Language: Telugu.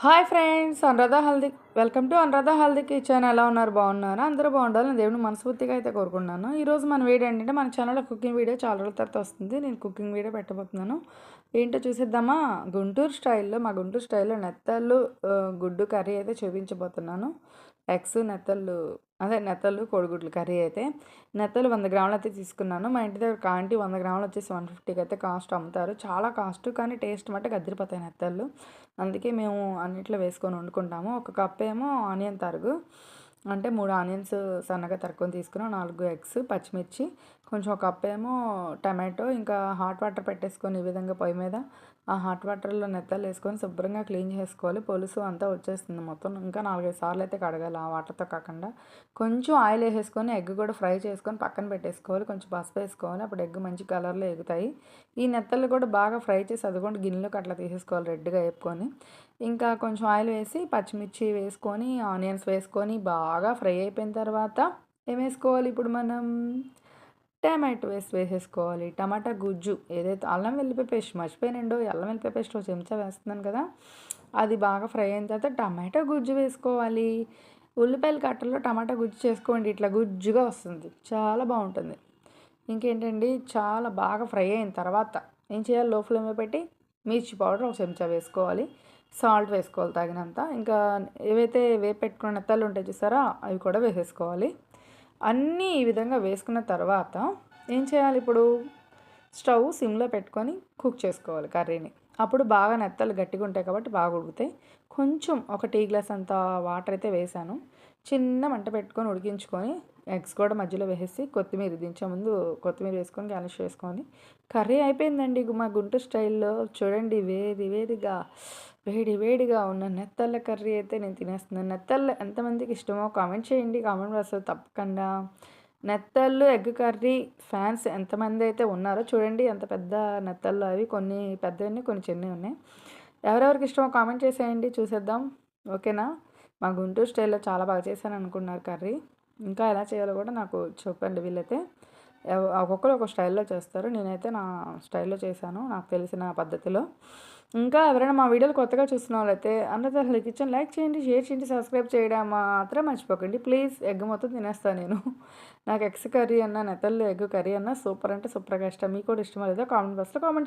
Hi friends, Anuradha haldi welcome to Anuradha haldi kitchen. ఎలా ఉన్నారు? బాగున్నారా? అందరూ బాగుండాలని దేవుని మనస్ఫూర్తిగా అయితే కోరుకున్నాను. ఈరోజు మన వీడియో ఏంటంటే, మన ఛానల్లో కుకింగ్ వీడియో చాలా రోజుల తర్వాత వస్తుంది. నేను కుకింగ్ వీడియో పెట్టబోతున్నాను. ఏంటో చూసేద్దామా? మా గుంటూరు స్టైల్లో నెత్తళ్ళు గుడ్డు కర్రీ అయితే చూపించబోతున్నాను. ఎగ్స్ నెత్తళ్ళు కోడిగుడ్లు కర్రీ అయితే. నెత్తలు 100 గ్రాములు అయితే తీసుకున్నాను. మా ఇంటి దగ్గర ఆంటీ 100 గ్రాములు వచ్చేసి 150కి అయితే కాస్ట్ అమ్ముతారు. చాలా కాస్ట్, కానీ టేస్ట్ మట్టుకు అదిరిపోతాయి నెత్తళ్ళు. అందుకే మేము అన్నిట్లో వేసుకొని వండుకుంటాము. ఒక కప్ ఏమో ఆనియన్ తరుగు, అంటే 3 ఆనియన్స్ సన్నగా తరుక్కొని తీసుకున్నాం, 4 ఎగ్స్, పచ్చిమిర్చి, కొంచెం ఒక కప్ ఏమో టమాటో, ఇంకా హాట్ వాటర్ పెట్టేసుకొని ఈ విధంగా పొయ్యి మీద ఆ హాట్ వాటర్లో నెత్తలు వేసుకొని శుభ్రంగా క్లీన్ చేసుకోవాలి. పొలుసు అంతా వచ్చేస్తుంది మొత్తం. ఇంకా 4-5 సార్లు అయితే కడగాలి ఆ వాటర్తో కాకుండా. కొంచెం ఆయిల్ వేసేసుకొని ఎగ్ కూడా ఫ్రై చేసుకొని పక్కన పెట్టేసుకోవాలి. కొంచెం పసుపు వేసుకోవాలి, అప్పుడు ఎగ్ మంచి కలర్లో ఎగుతాయి. ఈ నెత్తలు కూడా బాగా ఫ్రై చేసి అది కూడా గిన్నెలోకి అట్లా తీసేసుకోవాలి రెడ్గా వేపుకొని. ఇంకా కొంచెం ఆయిల్ వేసి పచ్చిమిర్చి వేసుకొని ఆనియన్స్ వేసుకొని బాగా ఫ్రై అయిపోయిన తర్వాత ఏం వేసుకోవాలి ఇప్పుడు మనం? టమాటో వేసేసుకోవాలి. టమాటా గుజ్జు ఏదైతే అల్లం వెల్లిపాయ పేస్ట్ మర్చిపోయినండో, అల్లం వెల్లిపాయ పేస్ట్ ఒక చెంచా వేస్తున్నాను కదా, అది బాగా ఫ్రై అయిన తర్వాత టమాటా గుజ్జు వేసుకోవాలి. ఉల్లిపాయల కట్టలో టమాటా గుజ్జు చేసుకోండి, ఇట్లా గుజ్జుగా వస్తుంది, చాలా బాగుంటుంది. ఇంకేంటండి, చాలా బాగా ఫ్రై అయిన తర్వాత ఏం చేయాలి? లో ఫ్లేమ్లో పెట్టి మిర్చి పౌడర్ ఒక చెంచా వేసుకోవాలి, సాల్ట్ వేసుకోవాలి తగినంత. ఇంకా ఏవైతే వేపెట్టుకున్న నెత్తలు ఉంటాయి చూసారా, అవి కూడా వేసేసుకోవాలి. అన్నీ ఈ విధంగా వేసుకున్న తర్వాత ఏం చేయాలి? ఇప్పుడు స్టవ్ సిమ్లో పెట్టుకొని కుక్ చేసుకోవాలి కర్రీని. అప్పుడు బాగా నెత్తలు గట్టిగా ఉంటాయి కాబట్టి బాగా ఉడుకుతాయి. కొంచెం ఒక టీ గ్లాస్ అంత వాటర్ అయితే వేసాను. చిన్న మంట పెట్టుకొని ఉడికించుకొని ఎగ్స్ కూడా మధ్యలో వేసేసి కొత్తిమీర దించే ముందు కొత్తిమీర వేసుకొని గార్నిష్ చేసుకొని కర్రీ అయిపోయిందండి. మా గుంటూరు స్టైల్లో చూడండి, వేడి వేడిగా ఉన్న నెత్తళ్ళ కర్రీ అయితే నేను తినేస్తున్నాను. నెత్తళ్ళు ఎంతమందికి ఇష్టమో కామెంట్ చేయండి, కామెంట్ బాక్స్లో తప్పకుండా. నెత్తళ్ళు ఎగ్ కర్రీ ఫ్యాన్స్ ఎంతమంది అయితే ఉన్నారో చూడండి, ఎంత పెద్ద నెత్తళ్ళు అవి. కొన్ని పెద్దవి ఉన్నాయి, కొన్ని చిన్నవి ఉన్నాయి. ఎవరెవరికి ఇష్టమో కామెంట్ చేసేయండి, చూసేద్దాం. ఓకేనా? మా గుంటూరు స్టైల్లో చాలా బాగా చేశాను అనుకున్నారు కర్రీ. ఇంకా ఎలా చేయాలో కూడా నాకు చెప్పండి. వీళ్ళైతే ఒక్కొక్కరు ఒక స్టైల్లో చేస్తారు, నేనైతే నా స్టైల్లో చేశాను, నాకు తెలిసిన పద్ధతిలో. ఇంకా ఎవరైనా మా వీడియోలు కొత్తగా చూస్తున్న వాళ్ళైతే అన్నదాన్ని కిచెన్ లైక్ చేయండి, షేర్ చేయండి, సబ్స్క్రైబ్ చేయడం మాత్రం మర్చిపోకండి ప్లీజ్. ఎగ్ మొత్తం తినేస్తాను నేను. నాకు ఎగ్స్ కర్రీ అన్న నెత్తళ్ళు ఎగ్ కర్రీ అన్న సూపర్ అంటే సూపర్గా ఇష్టం. మీకు కూడా ఇష్టమో లేదో కామెంట్ బాక్స్లో కామెంట్